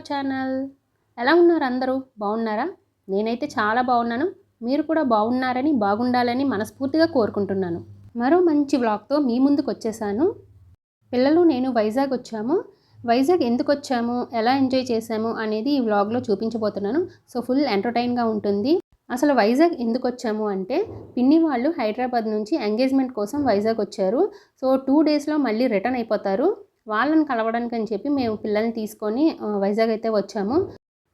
Our channel. ఎలా ఉన్నారు అందరూ? బాగున్నారా? నేనైతే చాలా బాగున్నాను. మీరు కూడా బాగున్నారని, బాగుండాలని మనస్ఫూర్తిగా కోరుకుంటున్నాను. మరో మంచి వ్లాగ్తో మీ ముందుకు వచ్చేసాను. పిల్లలు నేను వైజాగ్ వచ్చాము. వైజాగ్ ఎందుకు వచ్చాము, ఎలా ఎంజాయ్ చేసాము అనేది ఈ వ్లాగ్లో చూపించబోతున్నాను. సో ఫుల్ ఎంటర్టైన్గా ఉంటుంది. అసలు వైజాగ్ ఎందుకు వచ్చాము అంటే, పిన్ని వాళ్ళు హైదరాబాద్ నుంచి ఎంగేజ్మెంట్ కోసం వైజాగ్ వచ్చారు. సో 2 డేస్లో మళ్ళీ రిటర్న్ అయిపోతారు. వాళ్ళని కలవడానికి అని చెప్పి మేము పిల్లల్ని తీసుకొని వైజాగ్ అయితే వచ్చాము.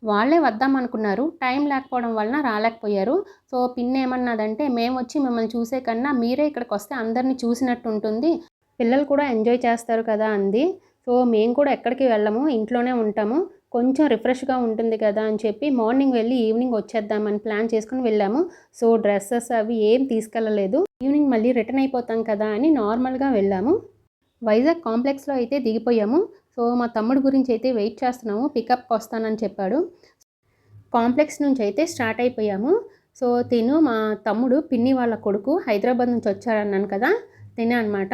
వాళ్ళే వద్దాం అనుకున్నారు, టైం లేకపోవడం వలన రాలేకపోయారు. సో పిన్ని ఏమన్నదంటే, మేము వచ్చి మిమ్మల్ని చూసే కన్నా మీరే ఇక్కడికి వస్తే అందరినీ చూసినట్టు ఉంటుంది, పిల్లలు కూడా ఎంజాయ్ చేస్తారు కదా అంది. సో మేము కూడా ఎక్కడికి వెళ్ళము, ఇంట్లోనే ఉంటాము, కొంచెం రిఫ్రెష్గా ఉంటుంది కదా అని చెప్పి మార్నింగ్ వెళ్ళి ఈవినింగ్ వచ్చేద్దామని ప్లాన్ చేసుకుని వెళ్ళాము. సో డ్రెస్సెస్ అవి ఏం తీసుకెళ్ళలేదు, ఈవినింగ్ మళ్ళీ రిటర్న్ అయిపోతాం కదా అని నార్మల్గా వెళ్ళాము. వైజాగ్ కాంప్లెక్స్లో అయితే దిగిపోయాము. సో మా తమ్ముడు గురించి అయితే వెయిట్ చేస్తున్నాము, పికప్కి వస్తానని చెప్పాడు. కాంప్లెక్స్ నుంచి అయితే స్టార్ట్ అయిపోయాము. సో తిను మా తమ్ముడు పిన్ని వాళ్ళ కొడుకు హైదరాబాద్ నుంచి వచ్చారన్నాను కదా, తినే అనమాట.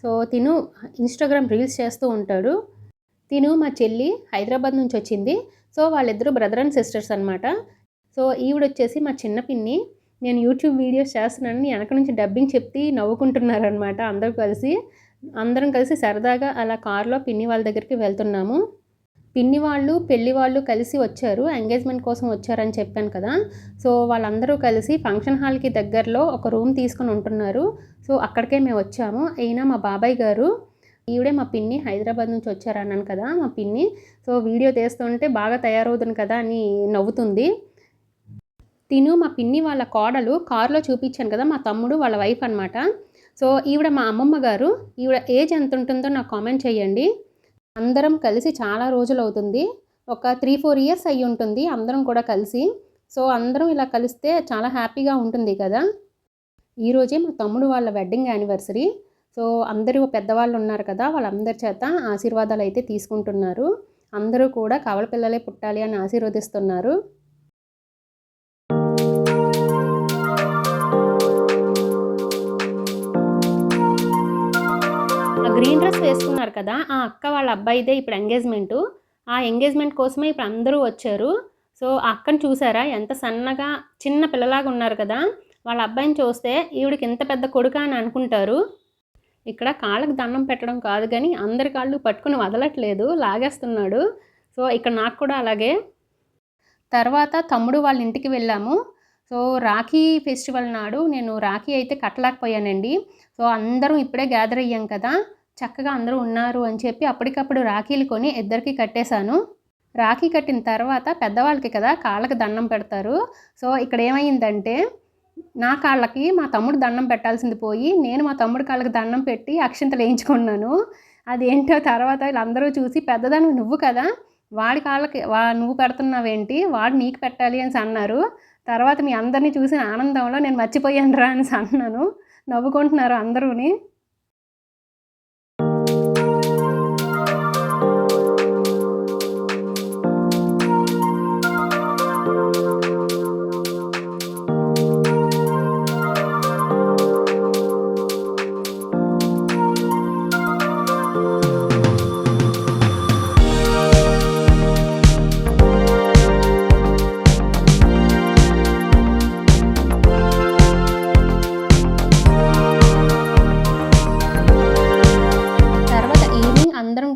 సో తిను ఇన్స్టాగ్రామ్ రీల్స్ చేస్తూ ఉంటాడు. తిను మా చెల్లి హైదరాబాద్ నుంచి వచ్చింది. సో వాళ్ళిద్దరూ బ్రదర్ అండ్ సిస్టర్స్ అనమాట. సో ఈవిడొచ్చేసి మా చిన్న పిన్ని. నేను యూట్యూబ్ వీడియోస్ చేస్తున్నానని వెనక నుంచి డబ్బింగ్ చెప్పి నవ్వుకుంటున్నారనమాట. అందరం కలిసి సరదాగా అలా కారులో పిన్ని వాళ్ళ దగ్గరికి వెళ్తున్నాము. పిన్ని వాళ్ళు పెళ్లి వాళ్ళు కలిసి వచ్చారు, ఎంగేజ్మెంట్ కోసం వచ్చారని చెప్పాను కదా. సో వాళ్ళందరూ కలిసి ఫంక్షన్ హాల్కి దగ్గరలో ఒక రూమ్ తీసుకొని ఉంటున్నారు. సో అక్కడికే మేము వచ్చాము. ఈయన మా బాబాయ్ గారు, ఈవిడే మా పిన్ని, హైదరాబాద్ నుంచి వచ్చారన్నాను కదా మా పిన్ని. సో వీడియో తీస్తుంటే బాగా తయారవుతుంది కదా అని నవ్వుతుంది. తిను మా పిన్ని వాళ్ళ కోడలు, కారులో చూపించాను కదా మా తమ్ముడు వాళ్ళ వైఫ్ అనమాట. సో ఈవిడ మా అమ్మమ్మ గారు. ఈవిడ ఏజ్ ఎంత ఉంటుందో నాకు కామెంట్ చేయండి. అందరం కలిసి చాలా రోజులు అవుతుంది, ఒక 3-4 ఇయర్స్ అయ్యి ఉంటుంది అందరం కూడా కలిసి. సో అందరం ఇలా కలిస్తే చాలా హ్యాపీగా ఉంటుంది కదా. ఈరోజే మా తమ్ముడు వాళ్ళ వెడ్డింగ్ యానివర్సరీ. సో అందరూ పెద్దవాళ్ళు ఉన్నారు కదా, వాళ్ళందరి చేత ఆశీర్వాదాలు అయితే తీసుకుంటున్నారు. అందరూ కూడా కవల పిల్లలే పుట్టాలి అని ఆశీర్వదిస్తున్నారు. గ్రీన్ డ్రెస్ వేసుకున్నారు కదా, ఆ అక్క వాళ్ళ అబ్బాయిదే ఇప్పుడు ఎంగేజ్మెంటు. ఆ ఎంగేజ్మెంట్ కోసమే ఇప్పుడు అందరూ వచ్చారు. సో ఆ అక్కని చూసారా, ఎంత సన్నగా చిన్న పిల్లలాగా ఉన్నారు కదా. వాళ్ళ అబ్బాయిని చూస్తే ఈవిడికి ఎంత పెద్ద కొడుక అని అనుకుంటారు. ఇక్కడ కాళ్ళకు దండం పెట్టడం కాదు కానీ అందరి కాళ్ళు పట్టుకుని వదలట్లేదు, లాగేస్తున్నాడు. సో ఇక్కడ నాకు కూడా అలాగే. తర్వాత తమ్ముడు వాళ్ళ ఇంటికి వెళ్ళాము. సో రాఖీ ఫెస్టివల్ నాడు నేను రాఖీ అయితే కట్టలేకపోయానండి. సో అందరం ఇప్పుడే గ్యాదర్ అయ్యాం కదా, చక్కగా అందరూ ఉన్నారు అని చెప్పి అప్పటికప్పుడు రాఖీలు కొని ఇద్దరికి కట్టేశాను. రాఖీ కట్టిన తర్వాత పెద్దవాళ్ళకి కదా కాళ్ళకి దండం పెడతారు. సో ఇక్కడ ఏమైందంటే, నా కాళ్ళకి మా తమ్ముడు దండం పెట్టాల్సింది పోయి నేను మా తమ్ముడు కాళ్ళకి దండం పెట్టి అక్షింతలు వేయించుకున్నాను. అదేంటో తర్వాత వీళ్ళందరూ చూసి, పెద్దదాన్ని నువ్వు కదా, వాడి కాళ్ళకి నువ్వు పెడుతున్నావేంటి, వాడు నీకు పెట్టాలి అని అన్నారు. తర్వాత మీ అందరినీ చూసిన ఆనందంలో నేను మర్చిపోయాను రా అని అన్నాను. నవ్వుకుంటున్నారు అందరూని.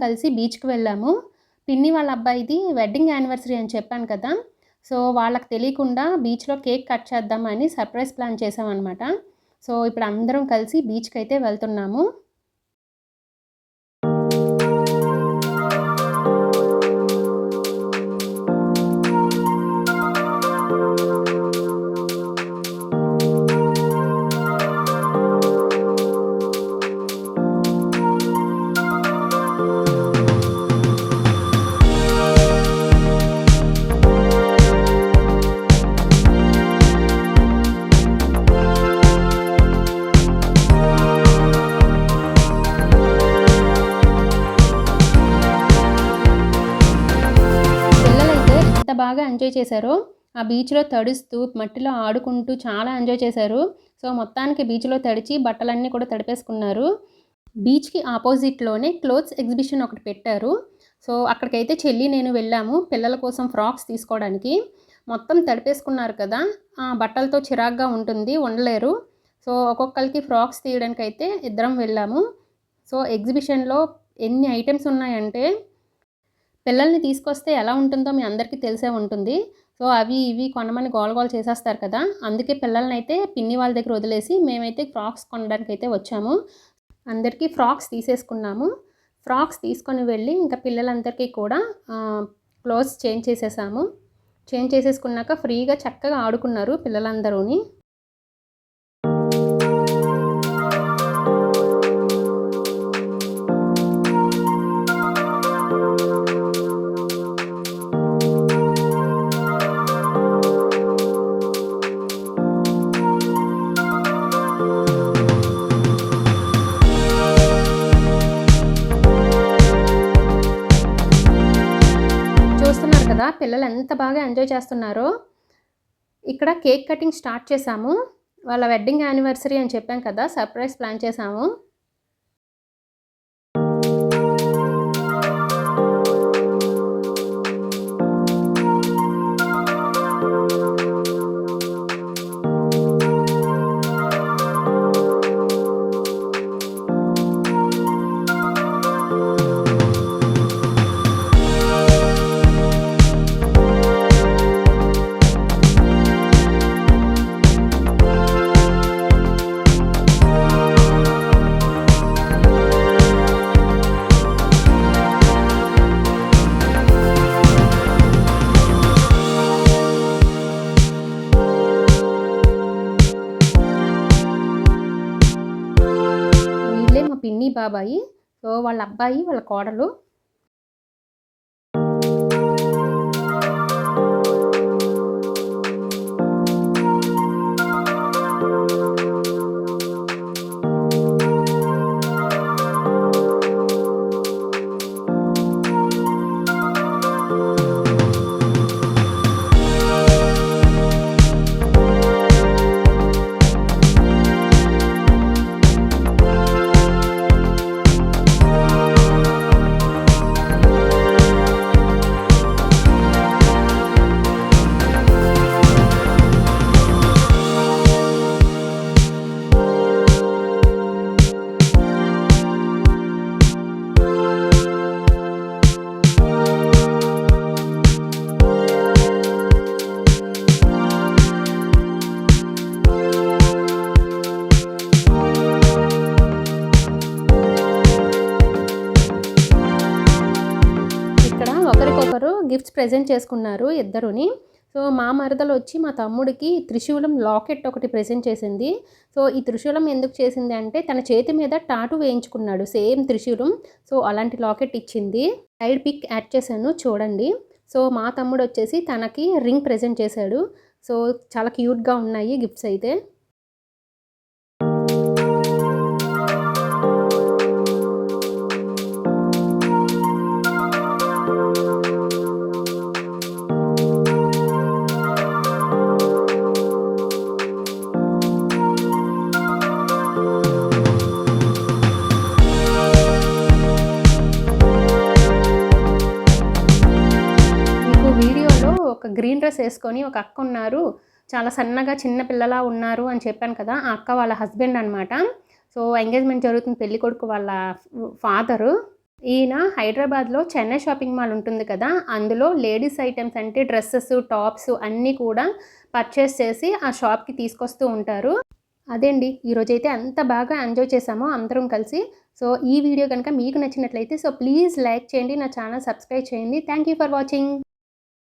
కలిసి బీచ్కి వెళ్ళాము. పిన్ని వాళ్ళ అబ్బాయిది వెడ్డింగ్ యానివర్సరీ అని చెప్పాను కదా. సో వాళ్ళకి తెలియకుండా బీచ్లో కేక్ కట్ చేద్దామని సర్ప్రైజ్ ప్లాన్ చేసామన్నమాట. సో ఇప్పుడు అందరం కలిసి బీచ్కి అయితే వెళ్తున్నాము. బాగా ఎంజాయ్ చేశారు. ఆ బీచ్లో తడుస్తూ మట్టిలో ఆడుకుంటూ చాలా ఎంజాయ్ చేశారు. సో మొత్తానికి బీచ్లో తడిచి బట్టలన్నీ కూడా తడిపేసుకున్నారు. బీచ్కి ఆపోజిట్లోనే క్లోత్స్ ఎగ్జిబిషన్ ఒకటి పెట్టారు. సో సో అక్కడికైతే చెల్లి నేను వెళ్ళాము పిల్లల కోసం ఫ్రాక్స్ తీసుకోవడానికి. మొత్తం తడిపేసుకున్నారు కదా, బట్టలతో చిరాగ్గా ఉంటుంది, ఉండలేరు. సో ఒక్కొక్కరికి ఫ్రాక్స్ తీయడానికైతే ఇద్దరం వెళ్ళాము. సో ఎగ్జిబిషన్లో ఎన్ని ఐటమ్స్ ఉన్నాయంటే పిల్లల్ని తీసుకొస్తే ఎలా ఉంటుందో మీ అందరికీ తెలిసే ఉంటుంది. సో అవి ఇవి కొనమని గోల చేసేస్తారు కదా, అందుకే పిల్లల్నైతే పిన్ని వాళ్ళ దగ్గర వదిలేసి మేమైతే ఫ్రాక్స్ కొనడానికైతే వచ్చాము. అందరికీ ఫ్రాక్స్ తీసేసుకున్నాము. ఫ్రాక్స్ తీసుకొని వెళ్ళి ఇంకా పిల్లలందరికీ కూడా క్లోత్స్ చేంజ్ చేసేసాము. చేంజ్ చేసేసుకున్నాక ఫ్రీగా చక్కగా ఆడుకున్నారు పిల్లలందరూని. కదా పిల్లలు ఎంత బాగా ఎంజాయ్ చేస్తున్నారో. ఇక్కడ కేక్ కటింగ్ స్టార్ట్ చేసాము. వాళ్ళ వెడ్డింగ్ యానివర్సరీ అని చెప్పాం కదా, సర్ప్రైజ్ ప్లాన్ చేసాము. పిన్ని బాబాయి, సో వాళ్ళ అబ్బాయి వాళ్ళ కోడలు. ఒకరికొకరు గిఫ్ట్స్ ప్రెజెంట్ చేసుకున్నారు ఇద్దరుని. సో మా మరదలు వచ్చి మా తమ్ముడికి త్రిశూలం లాకెట్ ఒకటి ప్రెజెంట్ చేసింది. సో ఈ త్రిశూలం ఎందుకు చేసింది అంటే తన చేతి మీద టాటూ వేయించుకున్నాడు సేమ్ త్రిశూలం. సో అలాంటి లాకెట్ ఇచ్చింది. సైడ్ పిక్ యాడ్ చేశాను చూడండి. సో మా తమ్ముడు వచ్చేసి తనకి రింగ్ ప్రెజెంట్ చేశాడు. సో చాలా క్యూట్గా ఉన్నాయి గిఫ్ట్స్ అయితే. ఒక గ్రీన్ డ్రెస్ వేసుకొని ఒక అక్క ఉన్నారు, చాలా సన్నగా చిన్న పిల్లలా ఉన్నారు అని చెప్పాను కదా, ఆ అక్క వాళ్ళ హస్బెండ్ అనమాట. సో ఎంగేజ్మెంట్ జరుగుతుంది, పెళ్లి కొడుకు వాళ్ళ ఫాదరు. ఈయన హైదరాబాద్లో చెన్నై షాపింగ్ మాల్ ఉంటుంది కదా, అందులో లేడీస్ ఐటమ్స్ అంటే డ్రెస్సెస్ టాప్స్ అన్నీ కూడా పర్చేస్ చేసి ఆ షాప్కి తీసుకొస్తూ ఉంటారు. అదేండి ఈరోజైతే అంత బాగా ఎంజాయ్ చేసామో అందరం కలిసి. సో ఈ వీడియో కనుక మీకు నచ్చినట్లయితే సో ప్లీజ్ లైక్ చేయండి, నా ఛానల్ సబ్స్క్రైబ్ చేయండి. Thank you for watching.